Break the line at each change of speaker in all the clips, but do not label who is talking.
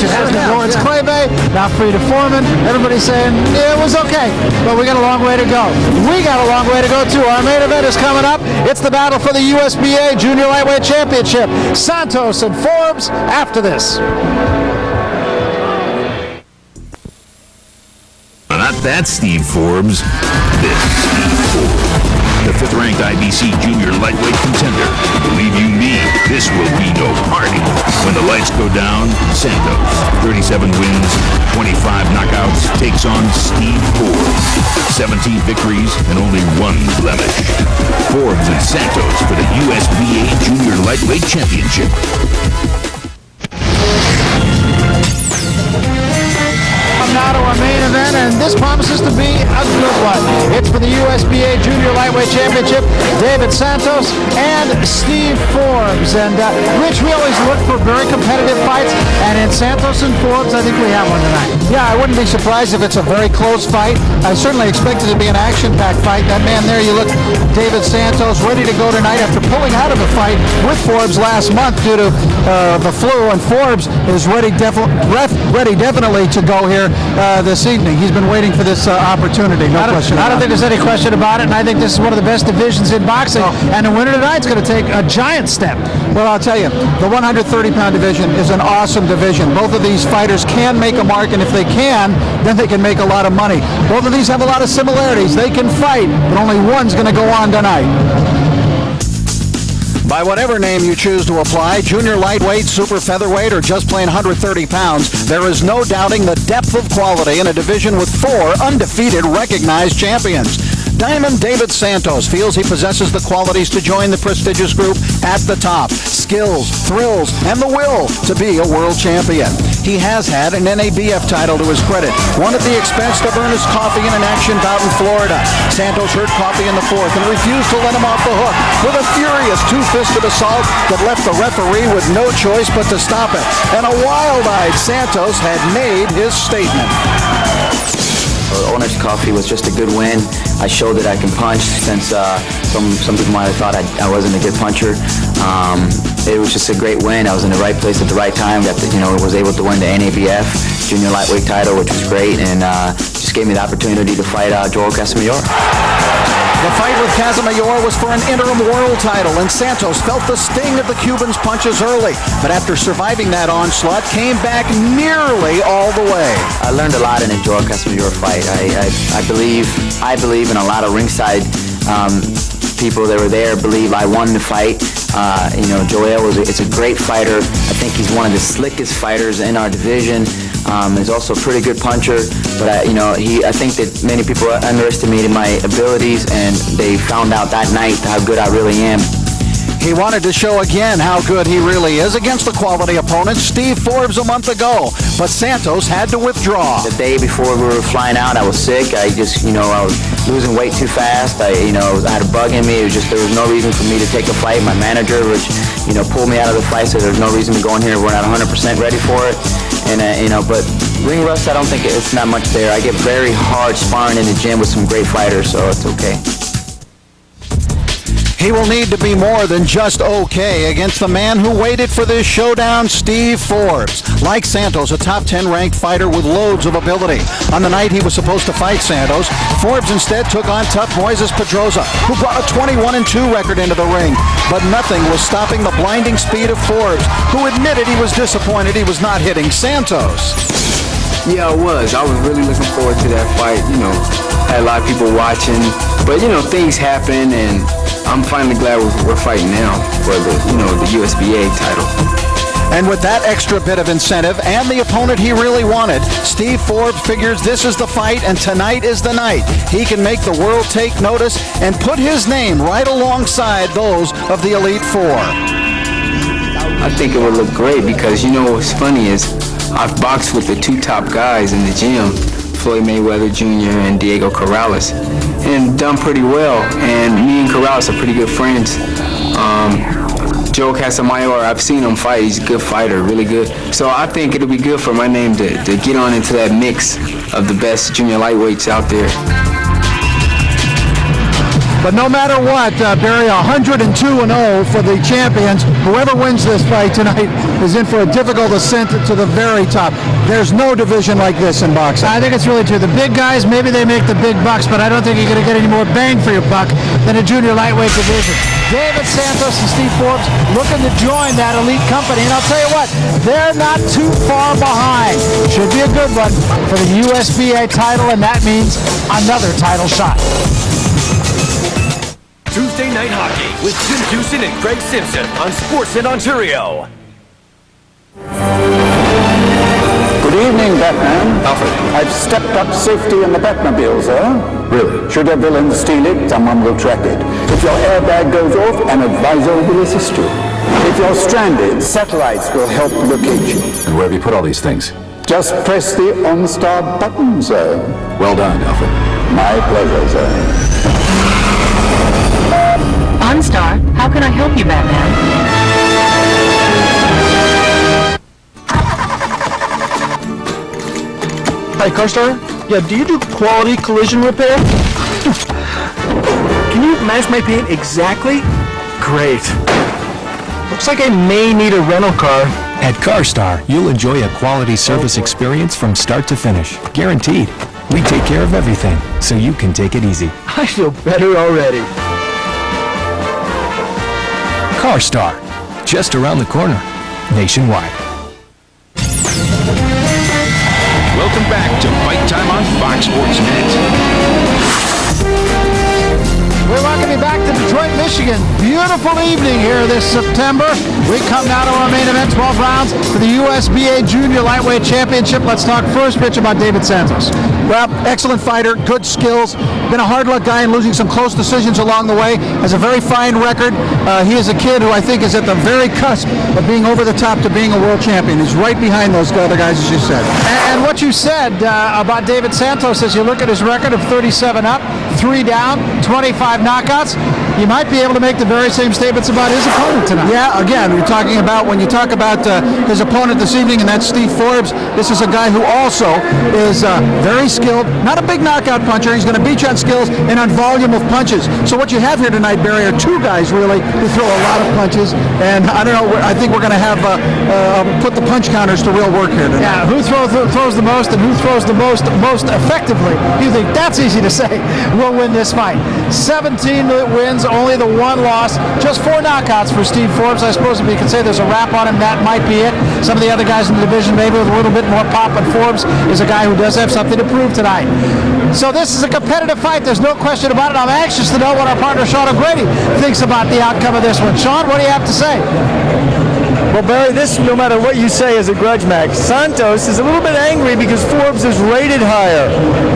It has been Lawrence Claybay, now Frida Foreman. Everybody's saying it was okay, but we got a long way to go. We got a long way to go too. Our main event is coming up. It's the battle for the USBA Junior Lightweight Championship. Santos and Forbes after this.
Not that Steve Forbes. This Steve Forbes, the fifth-ranked IBC Junior Lightweight contender. Believe you me, this will be no party. When the lights go down, Santos, 37 wins, 25 knockouts, takes on Steve Forbes. 17 victories and only one blemish. Forbes and Santos for the USBA Junior Lightweight Championship.
Now to our main event, and this promises to be a good one. It's for the USBA Junior Lightweight Championship. David Santos and Steve Forbes. And Rich, we always look for very competitive fights, and in Santos and Forbes, I think we have one tonight. Yeah, I wouldn't be surprised if it's a very close fight. I certainly expect it to be an action-packed fight. That man there, you look, David Santos, ready to go tonight after pulling out of the fight with Forbes last month due to the flu, and Forbes is ready definitely to go here this evening. He's been waiting for this opportunity, no question. I don't think there's any question about it, and I think this is one of the best divisions in boxing, and the winner tonight's going to take a giant step. Well, I'll tell you, the 130-pound division is an awesome division. Both of these fighters can make a mark, and if they can, then they can make a lot of money. Both of these have a lot of similarities. They can fight, but only one's going to go on tonight. By whatever name you choose to apply, junior lightweight, super featherweight, or just plain 130 pounds, there is no doubting the depth of quality in a division with 4 undefeated recognized champions. Diamond David Santos feels he possesses the qualities to join the prestigious group at the top. Skills, thrills, and the will to be a world champion. He has had an NABF title to his credit, one at the expense of Ernest Coffey in an action bout in Florida. Santos hurt Coffey in the 4th and refused to let him off the hook with a furious two-fisted assault that left the referee with no choice but to stop it. And a wild-eyed Santos had made his statement.
Ernest Coffey was just a good win. I showed that I can punch since some people might have thought I wasn't a good puncher. It was just a great win. I was in the right place at the right time. Was able to win the NABF junior lightweight title, which was great, and just gave me the opportunity to fight Joel Casamayor.
The fight with Casamayor was for an interim world title, and Santos felt the sting of the Cuban's punches early, but after surviving that onslaught, came back nearly all the way.
I learned a lot in the Joel Casamayor fight. I believe, and a lot of ringside people that were there believe I won the fight. Joel is a great fighter. I think he's one of the slickest fighters in our division. He's also a pretty good puncher, but I think that many people underestimated my abilities, and they found out that night how good I really am.
He wanted to show again how good he really is against the quality opponent, Steve Forbes, a month ago, but Santos had to withdraw.
The day before we were flying out, I was sick. I was losing weight too fast. I had a bug in me. There was no reason for me to take a fight. My manager, pulled me out of the fight, so there's no reason to go in here. We're not 100% ready for it. And, but ring rust, I don't think it's not much there. I get very hard sparring in the gym with some great fighters, so it's okay.
He will need to be more than just okay against the man who waited for this showdown, Steve Forbes. Like Santos, a top 10 ranked fighter with loads of ability. On the night he was supposed to fight Santos, Forbes instead took on tough Moises Pedrosa, who brought a 21-2 record into the ring. But nothing was stopping the blinding speed of Forbes, who admitted he was disappointed he was not hitting Santos.
Yeah, I was really looking forward to that fight. Had a lot of people watching, but things happen, and I'm finally glad we're fighting now for the USBA title.
And with that extra bit of incentive and the opponent he really wanted, Steve Forbes figures this is the fight and tonight is the night. He can make the world take notice and put his name right alongside those of the Elite Four.
I think it would look great because what's funny is I've boxed with the 2 top guys in the gym, Floyd Mayweather Jr. and Diego Corrales, and done pretty well. And me and Corrales are pretty good friends. Joel Casamayor, I've seen him fight. He's a good fighter, really good. So I think it'll be good for my name to get on into that mix of the best junior lightweights out there.
But no matter what, Barry, 102-0 for the champions. Whoever wins this fight tonight is in for a difficult ascent to the very top. There's no division like this in boxing. I think it's really true. The big guys, maybe they make the big bucks, but I don't think you're going to get any more bang for your buck than a junior lightweight division. David Santos and Steve Forbes looking to join that elite company. And I'll tell you what, they're not too far behind. Should be a good one for the USBA title, and that means another title shot.
Tuesday Night Hockey with Jim Dewson and Craig Simpson on Sportsnet Ontario.
Good evening, Batman.
Alfred.
I've stepped up safety in the Batmobile, sir.
Really?
Should a villain steal it, someone will track it. If your airbag goes off, an advisor will assist you. If you're stranded, satellites will help locate you.
And where have you put all these things?
Just press the OnStar button, sir.
Well done, Alfred.
My pleasure, sir.
OnStar, how can I help you, Batman?
Hi, CarStar? Yeah, do you do quality collision repair? Can you match my paint exactly? Great. Looks like I may need a rental car.
At CarStar, you'll enjoy a quality service experience from start to finish. Guaranteed. We take care of everything, so you can take it easy.
I feel better already.
CarStar, just around the corner, nationwide.
Welcome back to Fight Time on Fox Sports Net.
We welcome you back to Detroit, Michigan. Beautiful evening here this September. We come now to our main event, 12 rounds for the USBA Junior Lightweight Championship. Let's talk first pitch about David Santos.
Well, excellent fighter, good skills. Been a hard luck guy in losing some close decisions along the way. Has a very fine record. He is a kid who I think is at the very cusp of being over the top to being a world champion. He's right behind those other guys, as you said.
And what you said about David Santos, as you look at his record of 37 up, 3 down, 25 knockouts, you might be able to make the very same statements about his opponent tonight.
Yeah, again, we're talking about, when you talk about his opponent this evening, and that's Steve Forbes, this is a guy who also is very skilled, not a big knockout puncher. He's going to beat you on skills and on volume of punches. So what you have here tonight, Barry, are two guys really who throw a lot of punches, and I don't know, I think we're going to have put the punch counters to real work here tonight.
Yeah, who throws the most and who throws the most effectively? You think that's easy to say? Will win this fight. 17 wins, only the 1 loss, just 4 knockouts for Steve Forbes. I suppose if you could say there's a wrap on him, that might be it. Some of the other guys in the division maybe with a little bit more pop, but Forbes is a guy who does have something to prove tonight. So this is a competitive fight. There's no question about it. I'm anxious to know what our partner Sean O'Grady thinks about the outcome of this one. Sean, what do you have to say?
Well, Barry, this, no matter what you say, is a grudge match. Santos is a little bit angry because Forbes is rated higher.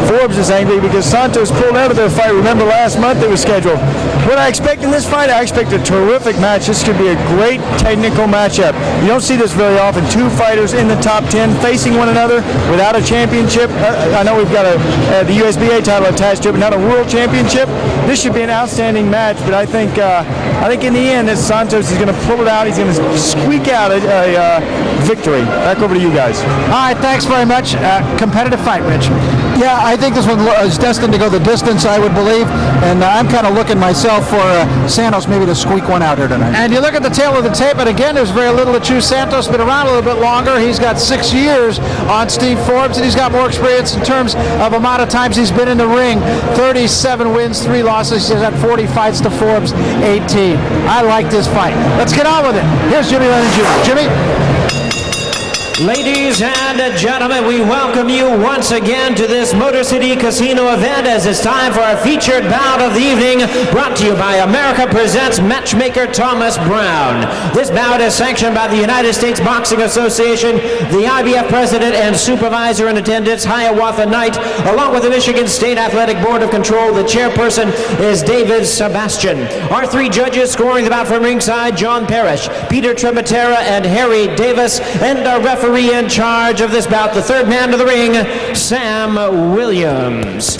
Forbes is angry because Santos pulled out of their fight. Remember last month it was scheduled. What I expect in this fight, I expect a terrific match. This could be a great technical matchup. You don't see this very often. 2 fighters in the top 10 facing one another without a championship. I know we've got the USBA title attached to it, but not a world championship. This should be an outstanding match, but I think in the end that Santos is going to pull it out. He's going to squeak out a victory. Back over to you guys.
All right, thanks very much. Competitive fight, Rich.
Yeah, I think this one is destined to go the distance, I would believe, and I'm kind of looking myself for Santos maybe to squeak one out here tonight.
And you look at the tail of the tape, and again, there's very little to choose. Santos been around a little bit longer. He's got 6 years on Steve Forbes, and he's got more experience in terms of amount of times he's been in the ring. 37 wins, 3 losses. He's had 40 fights to Forbes, 18. I like this fight. Let's get on with it. Here's Jimmy Lennon Jr. Jimmy?
Ladies and gentlemen, we welcome you once again to this Motor City Casino event as it's time for our featured bout of the evening, brought to you by America Presents Matchmaker Thomas Brown. This bout is sanctioned by the United States Boxing Association, the IBF President and Supervisor in attendance, Hiawatha Knight, along with the Michigan State Athletic Board of Control. The chairperson is David Sebastian. Our 3 judges scoring the bout from ringside, John Parrish, Peter Trematera, and Harry Davis, and our referee in charge of this bout, the 3rd man to the ring, Sam Williams.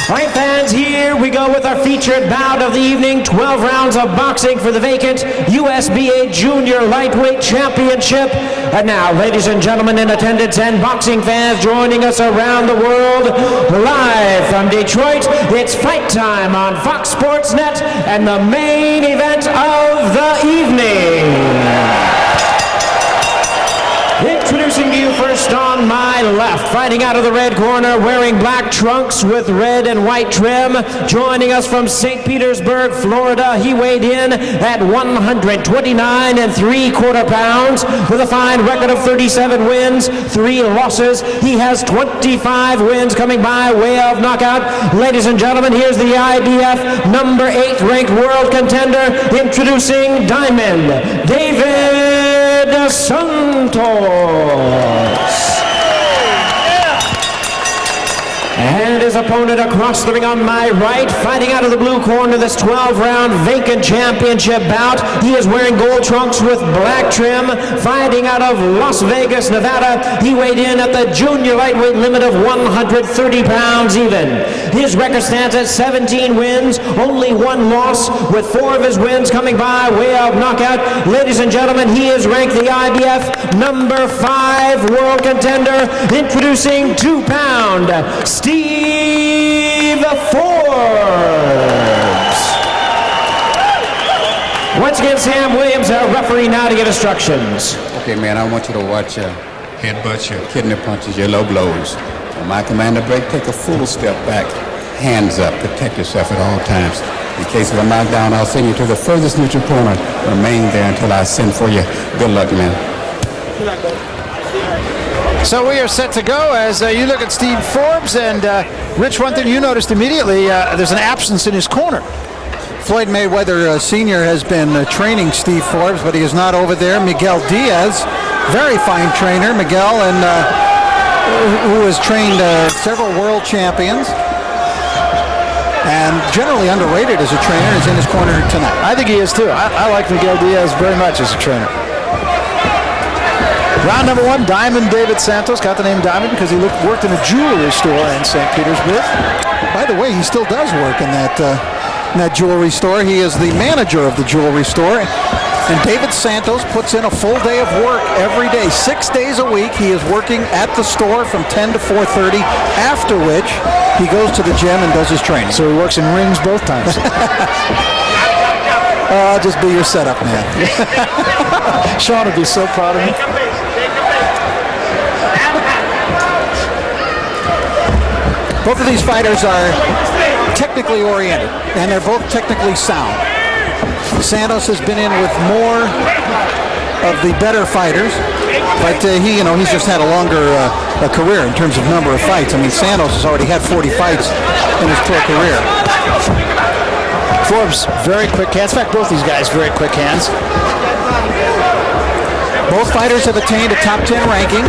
All right, fans, here we go with our featured bout of the evening. 12 rounds of boxing for the vacant USBA Junior Lightweight Championship. And now, ladies and gentlemen in attendance and boxing fans joining us around the world, live from Detroit, it's fight time on Fox Sports Net and the main event of the evening. Introducing you first on my left, fighting out of the red corner, wearing black trunks with red and white trim, joining us from St. Petersburg, Florida. He weighed in at 129 3/4 pounds with a fine record of 37 wins, 3 losses. He has 25 wins coming by way of knockout. Ladies and gentlemen, here's the IBF number 8 ranked world contender, introducing Diamond David Santos. And his opponent across the ring on my right, fighting out of the blue corner, this 12-round vacant championship bout. He is wearing gold trunks with black trim, fighting out of Las Vegas, Nevada. He weighed in at the junior lightweight limit of 130 pounds even. His record stands at 17 wins, only 1 loss, with 4 of his wins coming by way of knockout. Ladies and gentlemen, he is ranked the IBF number 5 world contender, introducing 2-pound Steve Forbes. Once again, Sam Williams, our referee, now to give instructions.
Okay, man, I want you to watch your headbutts, your kidney punches, your low blows. On my command to break, take a full step back, hands up, protect yourself at all times. In case of a knockdown, I'll send you to the furthest neutral corner. Remain there until I send for you. Good luck, man.
So we are set to go as you look at Steve Forbes, and Rich, one thing you noticed immediately, there's an absence in his corner.
Floyd Mayweather Sr. has been training Steve Forbes, but he is not over there. Miguel Diaz, very fine trainer. Miguel, and who has trained several world champions and generally underrated as a trainer, is in his corner tonight.
I think he is too. I like Miguel Diaz very much as a trainer. Round number 1, Diamond David Santos. Got the name Diamond because he worked in a jewelry store in St. Petersburg.
By the way, he still does work in that jewelry store. He is the manager of the jewelry store. And David Santos puts in a full day of work every day. 6 days a week he is working at the store from 10 to 4:30, after which he goes to the gym and does his training.
So he works in rings both times.
I'll just be your setup man.
Sean would be so proud of me.
Both of these fighters are technically oriented, and they're both technically sound. Santos has been in with more of the better fighters, but he's just had a longer career in terms of number of fights. I mean, Santos has already had 40 fights in his pro career.
Forbes, very quick hands. In fact, both these guys, very quick hands.
Both fighters have attained a top 10 ranking.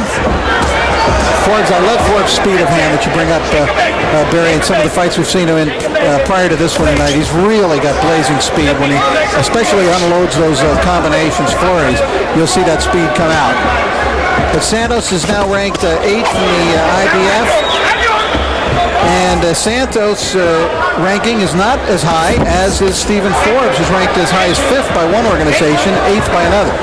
Forbes, I love Forbes' speed of hand that you bring up, Barry, in some of the fights we've seen him in prior to this one tonight. He's really got blazing speed when he especially unloads those combinations, flurries. You'll see that speed come out. But Santos is now ranked 8th in the IBF. And Santos' ranking is not as high as is Stephen Forbes, who's ranked as high as 5th by one organization, 8th by another.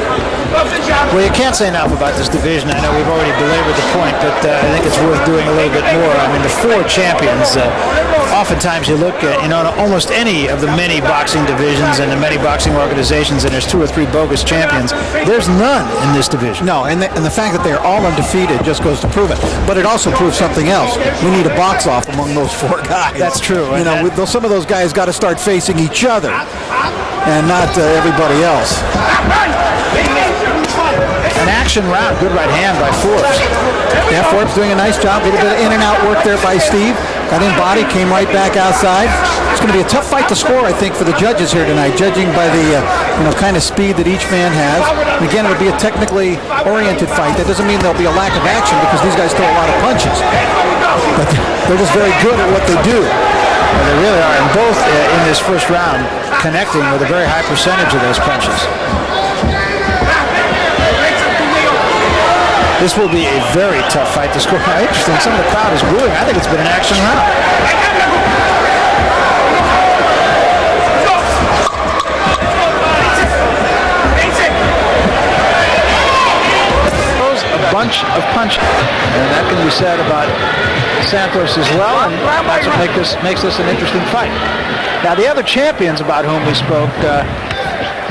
Well, you can't say enough about this division. I know we've already belabored the point, but I think it's worth doing a little bit more. I mean, the 4 champions, oftentimes you look at, almost any of the many boxing divisions and the many boxing organizations, and there's 2 or 3 bogus champions. There's none in this division.
No, and the fact that they're all undefeated just goes to prove it. But it also proves something else. We need a box off among those 4 guys.
That's true.
Some of those guys got to start facing each other and not everybody else.
An action round. Good right hand by Forbes.
Yeah, Forbes doing a nice job. A little bit of in and out work there by Steve. Got in body, came right back outside. It's going to be a tough fight to score, I think, for the judges here tonight, judging by the kind of speed that each man has. And again, it'll be a technically oriented fight. That doesn't mean there'll be a lack of action because these guys throw a lot of punches. But they're just very good at what they do.
Well, they really are, and both in this first round connecting with a very high percentage of those punches. This will be a very tough fight to score. Interesting. Some of the crowd is booing. I think it's been an action round.
bunch of punches. And that can be said about Santos as well, and that's what makes this an interesting fight. Now, the other champions about whom we spoke,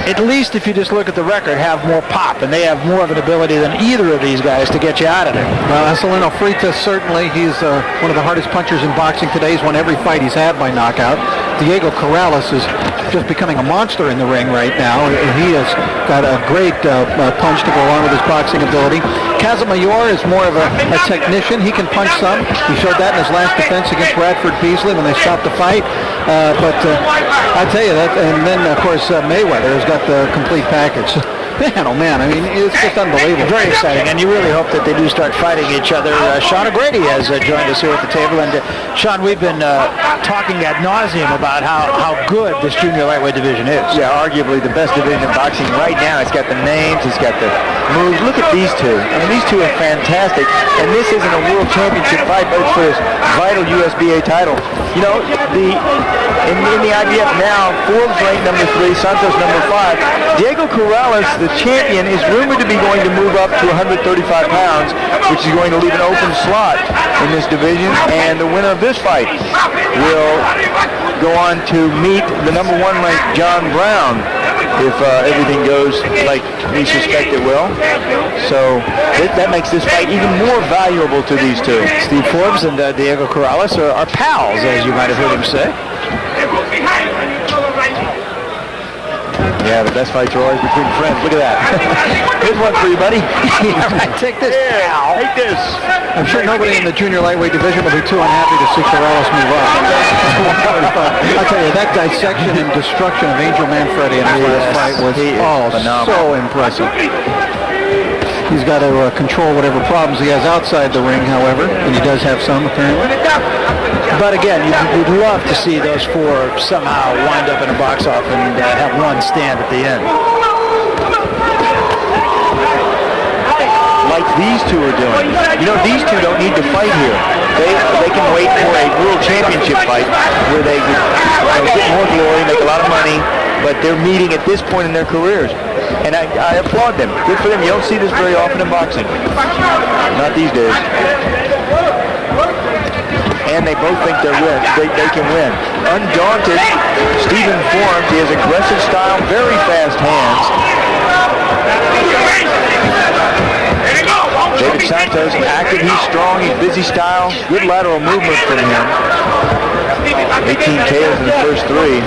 at least if you just look at the record, have more pop, and they have more of an ability than either of these guys to get you out of there.
Well, Anselino Freitas, certainly, he's one of the hardest punchers in boxing today. He's won every fight he's had by knockout. Diego Corrales is just becoming a monster in the ring right now. He has got a great punch to go along with his boxing ability. Casamayor is more of a technician. He can punch some. He showed that in his last defense against Bradford Beasley when they stopped the fight. But I tell you that, and then of course Mayweather has got the complete package. Man, oh man, I mean, it's just unbelievable.
Very exciting, and you really hope that they do start fighting each other. Sean O'Grady has joined us here at the table, and Sean, we've been talking ad nauseum about how good this junior lightweight division is.
Yeah, arguably the best division in boxing right now. It's got the names, it's got the moves. Look at these two. I mean, these two are fantastic, and this isn't a world championship fight, but it's for this vital USBA title. You know, in the IBF now, Forbes ranked number 3, Santos number 5. Diego Corrales, the champion, is rumored to be going to move up to 135 pounds, which is going to leave an open slot in this division, and the winner of this fight will go on to meet the number 1 ranked John Brown if everything goes like we suspect it will. So that makes this fight even more valuable to these two.
Steve Forbes and Diego Corrales are pals, as you might have heard him say.
Yeah, the best fights are always between friends. Look at that. Here's one for you, buddy.
Yeah, right, take this.
Yeah, take this.
I'm sure nobody in the junior lightweight division will be too unhappy to see Corrales move up. I'll tell you, that dissection and destruction of Angel Manfredi in his last fight was so impressive. He's got to control whatever problems he has outside the ring, however, and he does have some, apparently.
But again, you'd love to see those 4 somehow wind up in a box off and have one stand at the end.
Like these two are doing. You know, these two don't need to fight here. They can wait for a world championship fight where they get more glory, make a lot of money, but they're meeting at this point in their careers. And I applaud them. Good for them. You don't see this very often in boxing. Not these days. And they both think they can win. Undaunted, Stephen Forbes, he has aggressive style, very fast hands. David Santos, active, he's strong, he's busy style, good lateral movement from him. 18 KOs in the first 3,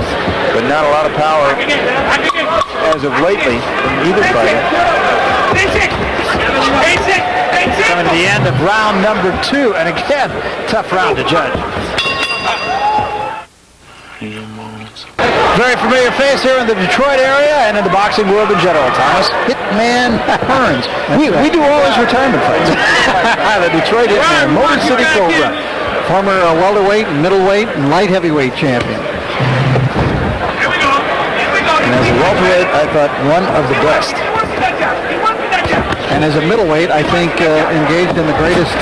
but not a lot of power as of lately from either fighter.
Coming to the end of round number 2, and again, tough round to judge. Very familiar face here in the Detroit area and in the boxing world in general, Thomas. Hitman Hearns. We do all his retirement fights.
The Detroit Hitman, Motor City Cobra, former welterweight, middleweight, and light heavyweight champion.
And as a welterweight, I thought one of the best.
And as a middleweight, I think engaged in the greatest,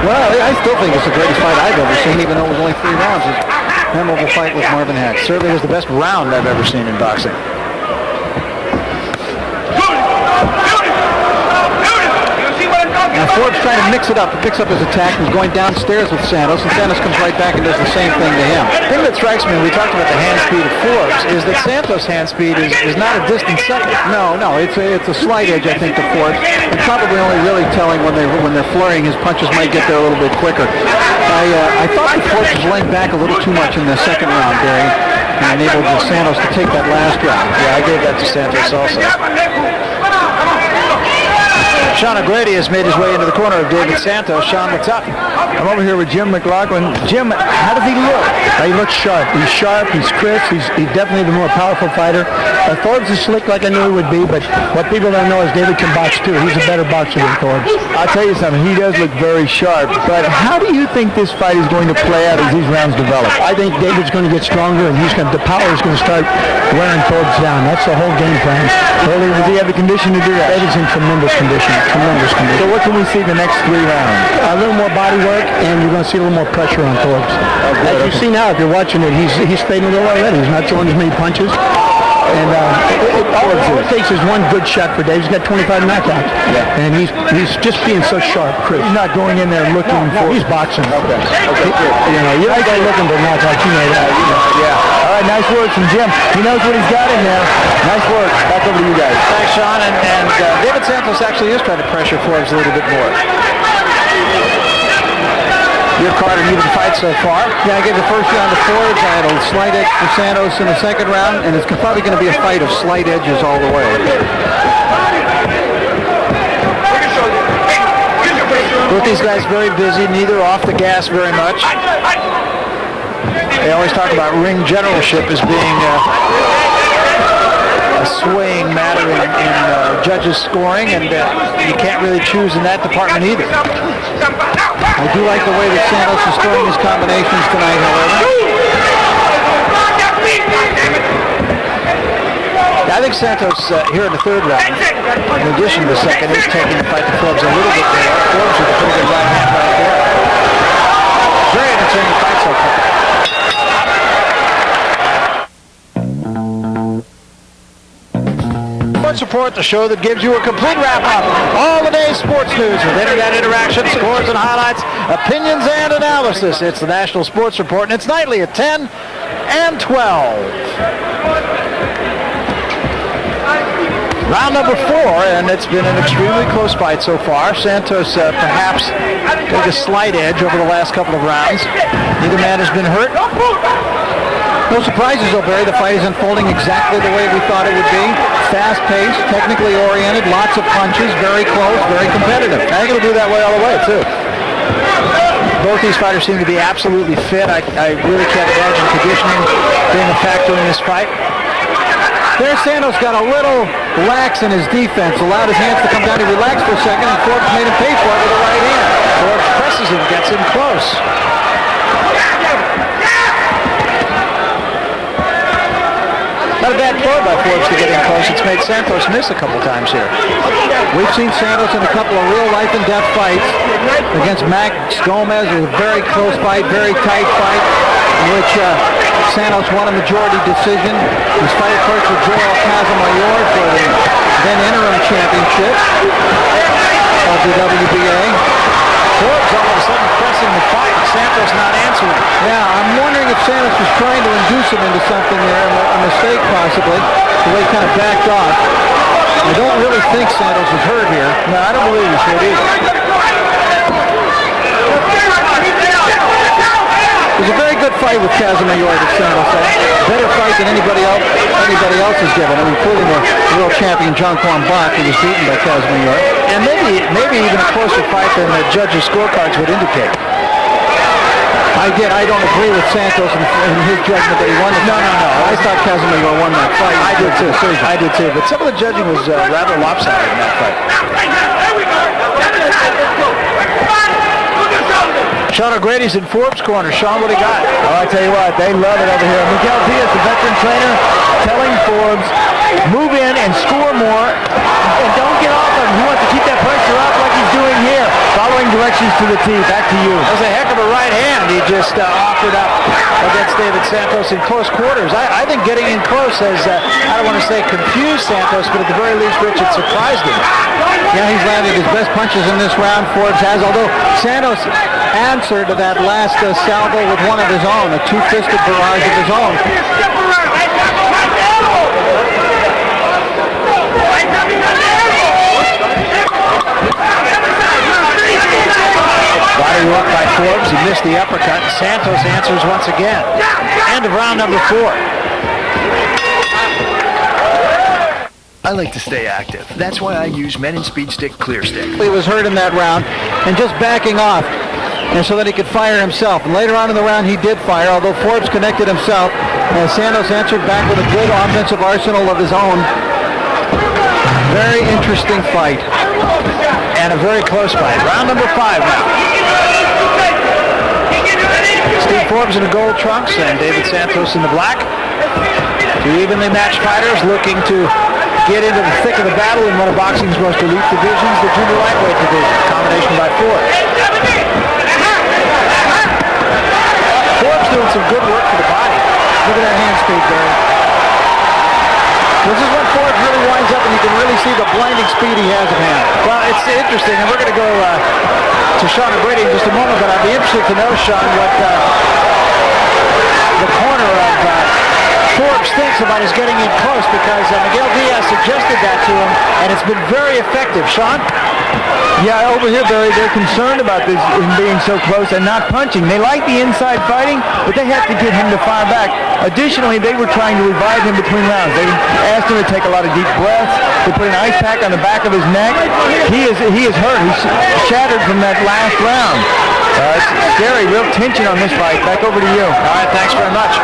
well, I still think it's the greatest fight I've ever seen, even though it was only 3 rounds. His memorable fight with Marvin Hacks.
Certainly was the best round I've ever seen in boxing.
Now Forbes trying to mix it up. He picks up his attack and is going downstairs with Santos, and Santos comes right back and does the same thing to him.
The thing that strikes me when we talked about the hand speed of Forbes is that Santos' hand speed is not a distant second.
No, it's a slight edge, I think, to Forbes, and probably only really telling when they're flurrying. His punches might get there a little bit quicker. I thought that Forbes was laying back a little too much in the second round, Barry, and enabled Santos to take that last round.
Yeah, I gave that to Santos also. Sean O'Grady has made his way into the corner of David Santos. Sean, what's up?
I'm over here with Jim McLaughlin. Jim, how does he look? He looks sharp. He's sharp. He's crisp. He's definitely the more powerful fighter. Forbes is slick like I knew he would be, but what people don't know is David can box too. He's a better boxer than Forbes. I'll tell you something. He does look very sharp. But how do you think this fight is going to play out as these rounds develop? I think David's going to get stronger, and the power is going to start wearing Forbes down. That's the whole game plan. Does he have the condition to do that? David's in tremendous condition. So what can we see the next 3 rounds? A little more body work, and you're going to see a little more pressure on Forbes. As you see now, if you're watching it, he's fading a little already. He's not throwing as many punches.
And all it takes is one good shot per day. He's got 25 knockouts. Yeah. And he's just being so sharp, Chris. He's not going in there looking for... He's boxing. Okay. You don't go looking for knockouts. You know that.
Yeah. All right, nice work from Jim. He knows what he's got in there. Nice work. Back over to you guys.
Thanks, Sean. And David Santos actually is trying to pressure Forbes a little bit more. Your card an even fight so far. Yeah, I gave the first round to Forbes. I had a slight edge for Santos in the second round, and it's probably going to be a fight of slight edges all the way. Both these guys very busy, neither off the gas very much. They always talk about ring generalship as being a swaying matter in judges' scoring, and you can't really choose in that department either. I do like the way that Santos is throwing his combinations tonight, however. I think Santos here in the third round, in addition to the second, is taking the fight to Forbes a little bit there. Forbes with a pretty good right hand right there. Very entertaining fight so far. Support the show that gives you a complete wrap-up. All the day's sports news with internet interaction, scores and highlights, opinions and analysis. It's the National Sports Report, and it's nightly at 10 and 12. Round number 4, and it's been an extremely close fight so far. Santos perhaps took a slight edge over the last couple of rounds. Neither man has been hurt. No surprises, though, Barry. The fight is unfolding exactly the way we thought it would be. Fast-paced, technically oriented, lots of punches, very close, very competitive. I think it'll do that way all the way, too. Both these fighters seem to be absolutely fit. I really can't imagine conditioning being a factor in this fight. There, Santos got a little lax in his defense, allowed his hands to come down. He relaxed for a second, and Forbes made him pay for it with the right hand. Forbes presses him, gets him close. Not a bad throw by Forbes to get in close. It's made Santos miss a couple times here. We've seen Santos in a couple of real life and death fights against Max Gomez. It was a very close fight, very tight fight, in which Santos won a majority decision. He's fighting first with Joel Casamayor for the then interim championship of the WBA. Forbes all of a sudden pressing the fight. Santos not answering. Yeah, I'm wondering if Santos was trying to induce him into something there, a mistake possibly, the way he kind of backed off. I don't really think Santos was hurt here. No, I don't believe he's hurt either. It was a very good fight with Casamayor that Santos had. Better fight than anybody else has given. I mean, including the world champion John Quan Bach, who was beaten by Casamayor. And maybe even a closer fight than the judges' scorecards would indicate. I don't agree with Santos in his judgment that he won the fight. No. I thought Casamayor won that fight. I did too. But some of the judging was rather lopsided in that fight. Sean O'Grady's in Forbes' corner. Sean, what do you got?
Oh, I tell you what, they love it over here. Miguel Diaz, the veteran trainer, telling Forbes, move in and score more, and don't get off him. He wants to keep that pressure up like he's doing here. Following directions to the tee. Back to you.
That was a heck of a right hand he just offered up against David Santos in close quarters. I think getting in close has, I don't want to say confused Santos, but at the very least, Rich, it surprised him. Yeah, he's landed his best punches in this round, Forbes has, although Santos answered to that last salvo with one of his own, a two-fisted barrage of his own. Body work by Forbes. He missed the uppercut. Santos answers once again. End of round number 4.
I like to stay active. That's why I use Menin Speed Stick Clear Stick.
He was hurt in that round and just backing off, and so that he could fire himself. And later on in the round, he did fire, although Forbes connected himself. And Santos answered back with a good offensive arsenal of his own. Very interesting fight. And a very close fight. Round number 5 now. Steve Forbes in the gold trunks and David Santos in the black. Two evenly matched fighters looking to get into the thick of the battle in one of boxing's most elite divisions, the junior lightweight division. Combination by Forbes. Forbes doing some good work for the body. Look at that hand speed there. see the blinding speed he has in hand.
Well, it's interesting, and we're going to go to Sean O'Grady in just a moment, but I'd be interested to know, Sean, what the corner of Forbes thinks about his getting in close, because Miguel Diaz suggested that to him, and it's been very effective. Sean?
Yeah, over here, Barry, they're concerned about this him being so close and not punching. They like the inside fighting, but they have to get him to fire back. Additionally, they were trying to revive him between rounds. They asked him to take a lot of deep breaths. They put an ice pack on the back of his neck. He is hurt. He's shattered from that last round. It's scary, real tension on this fight. Back over to you.
All right, thanks very much.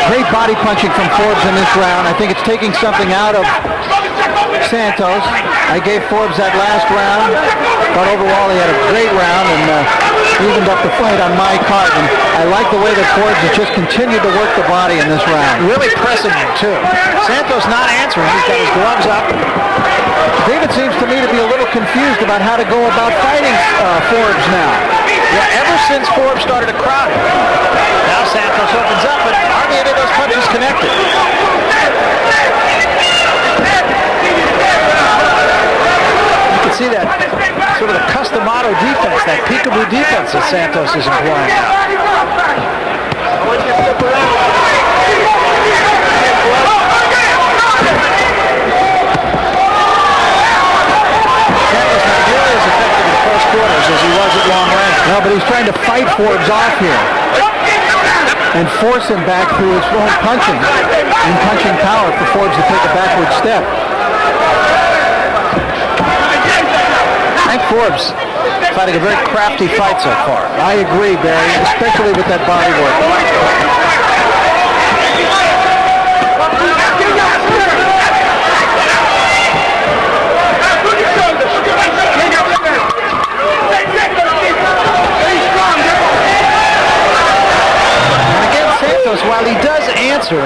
Great body punching from Forbes in this round. I think it's taking something out of Santos. I gave Forbes that last round, but overall he had a great round and evened up the fight on my card. And I like the way that Forbes has just continued to work the body in this round.
Really pressing him, too. Santos not answering. He's got his gloves up.
David seems to me to be a little confused about how to go about fighting Forbes now.
Yeah, ever since Forbes started to crowd him. Now Santos opens up, but hardly any of those punches connected. You can see that sort of the customado defense, that peekaboo defense that Santos is employing now. Santos not nearly as effective in the first quarters as he was at long range.
No, but he's trying to fight Forbes off here and force him back through his own punching and punching power for Forbes to take a backward step.
I think Forbes fighting a very crafty fight so far.
I agree, Barry, especially with that body work.
While he does answer,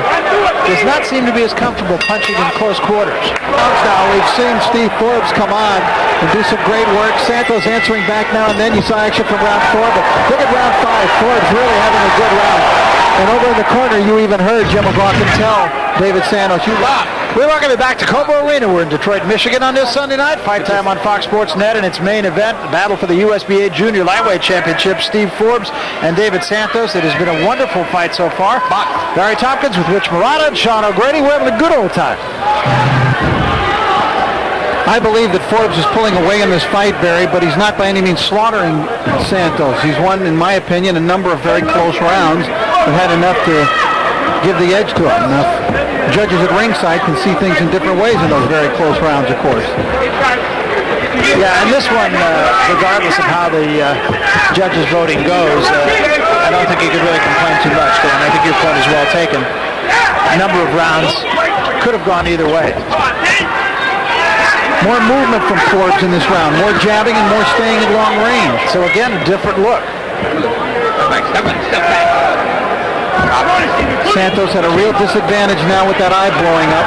does not seem to be as comfortable punching in close quarters.
Now we've seen Steve Forbes come on and do some great work. Santos answering back now and then. You saw action from round 4, but look at round 5. Forbes really having a good round. And over in the corner, you even heard Jim McLaughlin tell David Santos, "You lock."
We welcome you back to Cobo Arena. We're in Detroit, Michigan on this Sunday night. Fight time on Fox Sports Net and its main event, the battle for the USBA Junior Lightweight Championship. Steve Forbes and David Santos. It has been a wonderful fight so far. Barry Tompkins with Rich Murata and Sean O'Grady. We're having a good old time.
I believe that Forbes is pulling away in this fight, Barry, but he's not by any means slaughtering Santos. He's won, in my opinion, a number of very close rounds, but had enough to give the edge to him. Enough judges at ringside can see things in different ways in those very close rounds, of course.
Yeah, and this one, regardless of how the judges' voting goes, I don't think you could really complain too much, Dan. I think your point is well taken. A number of rounds could have gone either way.
More movement from Forbes in this round, more jabbing and more staying at long range.
So again, a different look.
Santos had a real disadvantage now with that eye blowing up.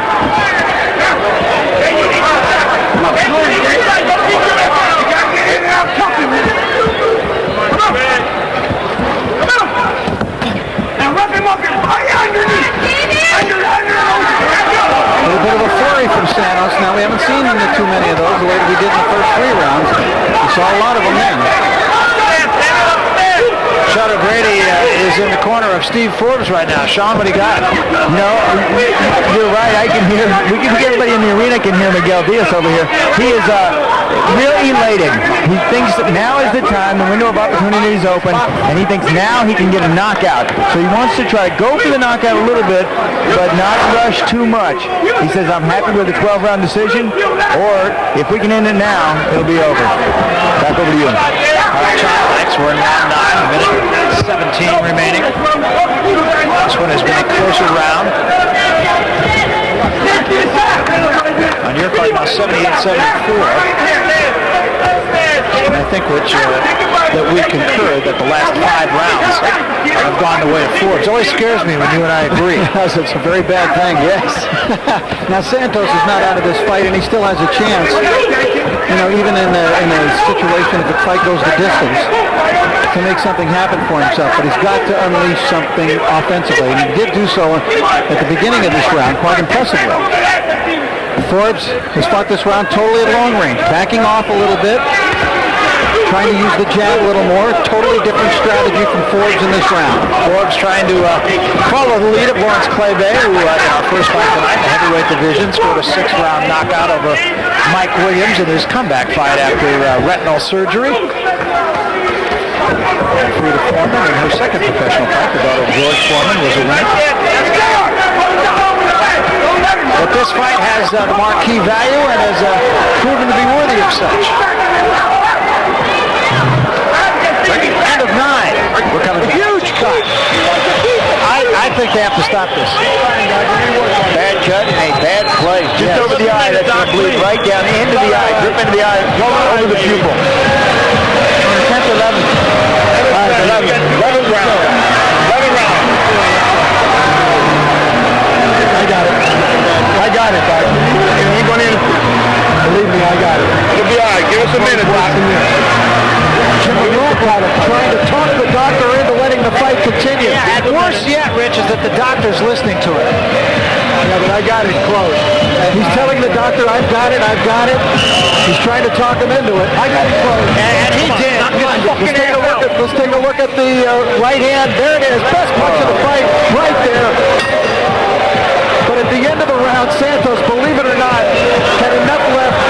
A little bit of a flurry from Santos. Now we haven't seen too many of those the way that we did in the first 3 rounds. We saw a lot of them then.
Sean O'Grady is in the corner of Steve Forbes right now. Sean, what do you got?
No, you're right. I can hear. Everybody in the arena can hear Miguel Diaz over here. He is really elated. He thinks that now is the time. The window of opportunity is open, and he thinks now he can get a knockout. So he wants to try to go for the knockout a little bit, but not rush too much. He says, "I'm happy with the 12-round decision, or if we can end it now, it'll be over." Back over to you.
All right, Sean, thanks. We're in round 9, a minute 17 remaining. This one has been a closer round. On your part now, 78-74. And I think that we concur that the last 5 rounds have gone the way of Forbes. It always scares me when you and I agree.
Yes, it's a very bad thing, yes. Now Santos is not out of this fight, and he still has a chance. You know, even in a situation if the fight goes the distance, to make something happen for himself. But he's got to unleash something offensively, and he did do so at the beginning of this round quite impressively. Forbes has fought this round totally at long range, backing off a little bit, trying to use the jab a little more. Totally different strategy from Forbes in this round.
Forbes trying to follow the lead of Lawrence Claybay, who in our first fight tonight in the heavyweight division scored a 6-round knockout over Mike Williams in his comeback fight after retinal surgery. Frida Foreman in her second professional fight, the daughter of George Foreman, was a winner. But this fight has the marquee value and has proven to be worthy of such. End of 9. We're coming to huge cut. I think they have to stop this.
Bad cut and a bad play. Just over the eye. That's going to bleed right down into the eye. Grip into the eye. Over the pupil. 10th, 11th. 11th round. 11th round.
I got it, Doc. Believe me, I got it.
It'll be all right. Give us a minute, Doc.
Trying to talk the doctor into letting the fight continue.
Yeah, and worse yet, Rich, is that the doctor's listening to it.
Yeah, but I got it close.
He's telling the doctor, I've got it. He's trying to talk him into it. I got it close.
And he did.
Let's take a look at the right hand. There it is. Best punch of the fight right there. But at the end of the round, Santos, believe it or not, had enough left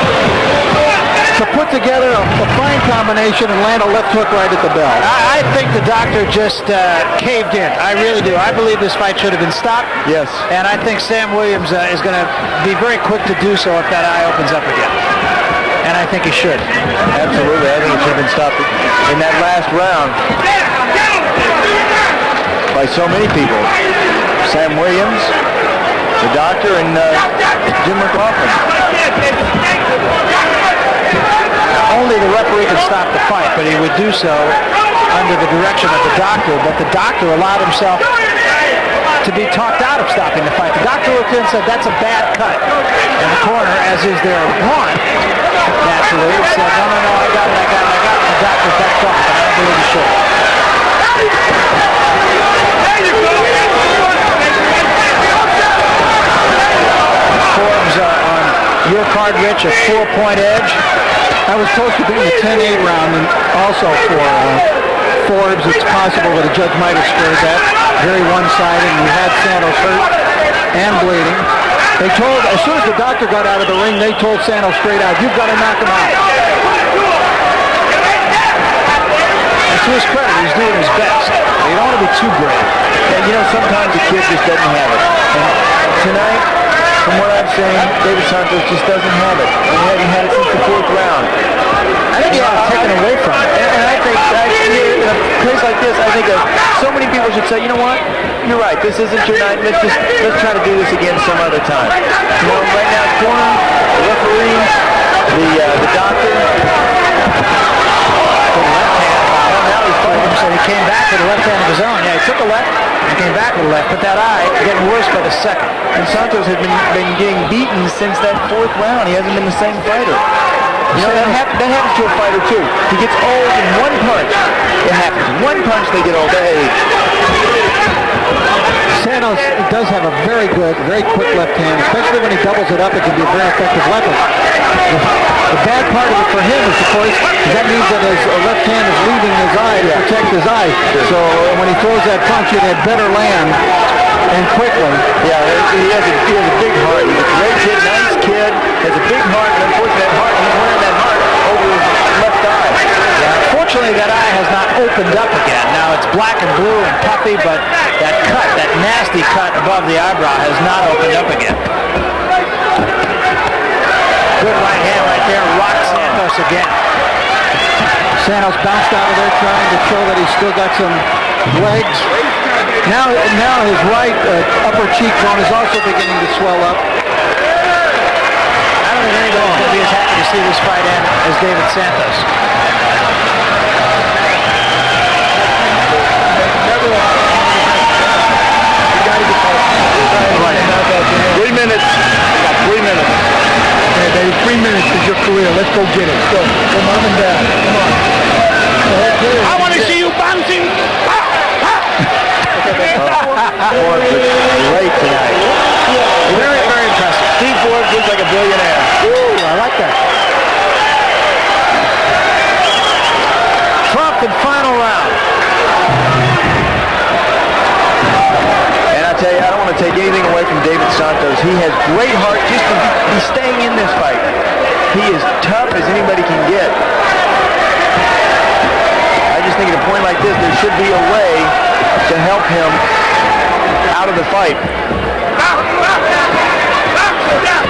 to put together a fine combination and land a left hook right at the bell.
I think the doctor just caved in. I really do. I believe this fight should have been stopped.
Yes.
And I think Sam Williams is going to be very quick to do so if that eye opens up again. And I think he should.
Absolutely. I think it should have been stopped in that last round by so many people. Sam Williams, the doctor, and Jim McLaughlin.
Only the referee could stop the fight, but he would do so under the direction of the doctor. But the doctor allowed himself to be talked out of stopping the fight. The doctor looked in and said, that's a bad cut. In the corner, as is their want, naturally, said, no, I got it. And the doctor backed off, but I don't believe he should. Forbes on your card, Rich, a 4-point edge.
I was supposed to be in the 10-8 round, and also for Forbes, it's possible that a judge might have scored that. Very one-sided, and we had Santos hurt and bleeding. They told, as soon as the doctor got out of the ring, they told Santos straight out, you've got to knock him out.
And to his credit, he's doing his best. You don't want to be too brave.
And sometimes the kid just doesn't have it. And tonight, from what I'm saying, David Santos just doesn't have it. And he hasn't had it since the 4th round.
I think he had it taken away from him.
And I think in a case like this, I think so many people should say, you know what? You're right. This isn't your night. Let's try to do this again some other time. Right now, corner, the referee, the doctor.
So he came back with a left hand of his own. Yeah, he took a left and came back with a left. But that eye getting worse by the second.
And Santos had been getting beaten since that 4th round. He hasn't been the same fighter. That happens to a fighter too. He gets old in one punch. It happens. One punch they get old.
Santos does have a very good, very quick left hand, especially when he doubles it up. It can be a very effective weapon. The bad part of it for him is, of course, that means that his left hand is leaving his eye to protect his eye. So when he throws that punch, it had better land and quickly.
Yeah, he has a big heart. He's a great kid, nice kid, has a big heart, but unfortunately that heart, he's wearing that heart over his left eye.
Yeah, fortunately that eye has not opened up again. Now it's black and blue and puffy, but that cut, that nasty cut above the eyebrow has not opened up again. Good right hand right there, rocks Santos again.
Santos bounced out of there trying to show that he's still got some legs. Now his right upper cheekbone is also beginning to swell up.
I don't think anybody's going to be as happy to see this fight end as David Santos.
Three minutes. Got 3 minutes.
Hey, baby, 3 minutes is your career. Let's go get it. Go, mom and dad. Come on.
I want to see you bouncing. Forbes looks great tonight.
Very, very impressive.
Steve Forbes looks like a
12th and final round.
And I tell you, I don't want to take anything away from David Santos. He has great heart just to be staying in this fight. He is tough as anybody can get. I just think at a point like this, there should be a way to help him out of the fight.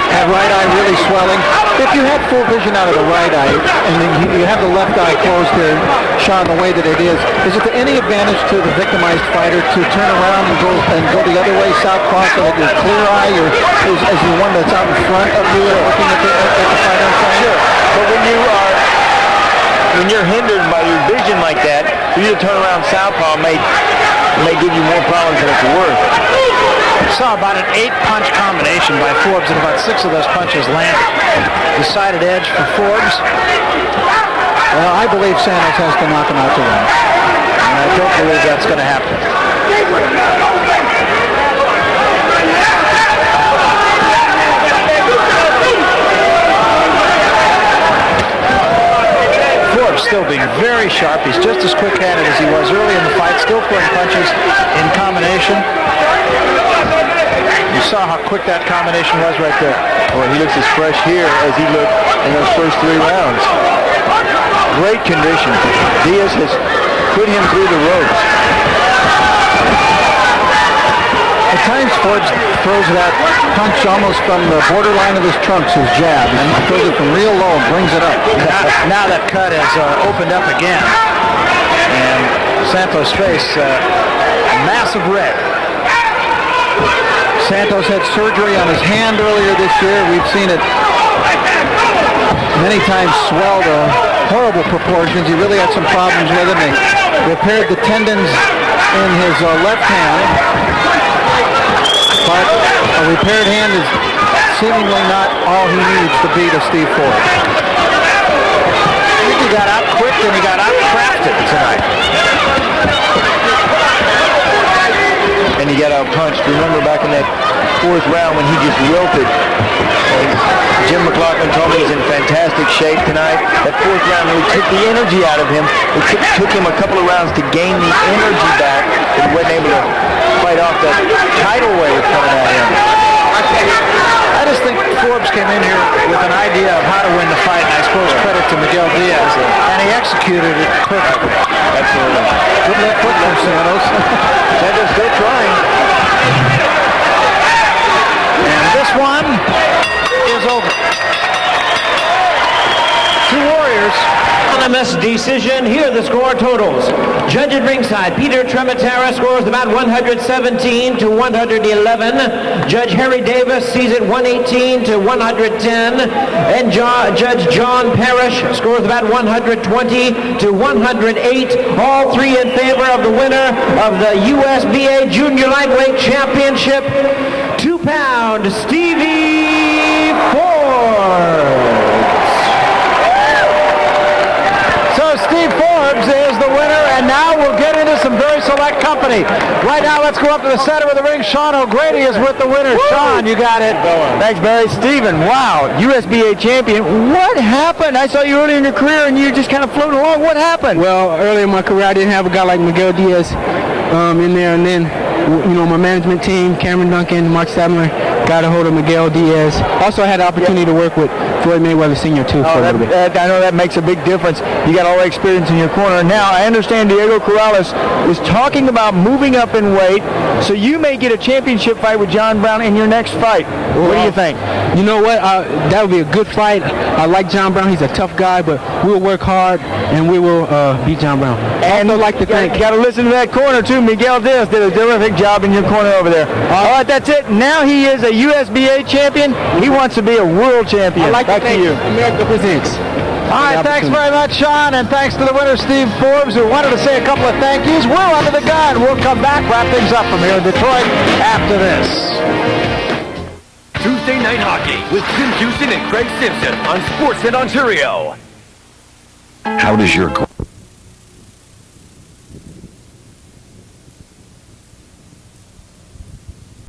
That right eye really swelling. If you had full vision out of the right eye, and then you have the left eye closed here, Sean, the way that it is it to any advantage to the victimized fighter to turn around and go the other way, southpaw, so that your clear eye is the one that's out in front of you looking at the fighter?
Sure, but when you're hindered by your vision like that, for you to turn around southpaw may give you more problems than it's worth.
Saw about an 8-punch combination by Forbes, and about 6 of those punches landed. Decided edge for Forbes.
Well, I believe Santos has to knock him out to win.
And I don't believe that's going to happen. Forbes still being very sharp. He's just as quick-handed as he was early in the fight, still throwing punches in combination. You saw how quick that combination was right there.
Boy, he looks as fresh here as he looked in those first 3 rounds. Great condition. Diaz has put him through the ropes.
At times, Forbes throws that punch almost from the borderline of his trunks, his jab, and he throws it from real low and brings it up.
Now that cut has opened up again. And Santos' face, massive red.
Santos had surgery on his hand earlier this year. We've seen it many times swell to horrible proportions. He really had some problems with it. They repaired the tendons in his left hand. But a repaired hand is seemingly not all he needs to beat a Steve Forbes.
I think he got out quick and he got out crafted tonight.
And he got out punched. Remember back in that 4th round when he just wilted. Jim McLaughlin told me he's in fantastic shape tonight. That 4th round really took the energy out of him. It took him a couple of rounds to gain the energy back, and he wasn't able to fight off that tidal wave coming at him.
I just think Forbes came in here with an idea of how to win the fight, and I suppose credit to Miguel Diaz, and he executed it perfectly.
Absolutely.
Good left foot from Santos.
Santos still trying.
And this one is over. 2 Warriors.
Unanimous decision. Here are the score totals. Judge at ringside, Peter Trematera scores about 117 to 111. Judge Harry Davis sees it 118 to 110. And Judge John Parrish scores about 120 to 108. All 3 in favor of the winner of the USBA Junior Lightweight Championship, 2-pound Stevie Forbes.
Steve Forbes is the winner, and now we'll get into some very select company. Right now, let's go up to the center of the ring. Sean O'Grady is with the winner. Woo! Sean, you got it.
Thanks, Barry. Steven, wow, USBA champion. What happened? I saw you early in your career, and you just kind of floated along. What happened?
Well, early in my career, I didn't have a guy like Miguel Diaz in there, and then, my management team, Cameron Duncan, Mark Stabler, got a hold of Miguel Diaz. Also, I had the opportunity to work with Floyd Mayweather Sr. too for a little bit.
I know that makes a big difference. You got all the experience in your corner. Now, I understand Diego Corrales is talking about moving up in weight, so you may get a championship fight with John Brown in your next fight. What do you think?
You know what? That would be a good fight. I like John Brown. He's a tough guy, but we'll work hard, and we will beat John Brown.
And I'd like to thank. You got to listen to that corner, too. Miguel Diaz did a terrific job in your corner over there. All right, that's it. Now he is a USBA champion. He wants to be a world champion.
I'd like
Back
to thank
you.
America Presents.
All right, thanks very much, Sean, and thanks to the winner, Steve Forbes, who wanted to say a couple of thank yous. We're under the gun. We'll come back, wrap things up from here in Detroit after this.
Tuesday Night Hockey with Tim Houston and Craig Simpson on Sportsnet Ontario.
How does your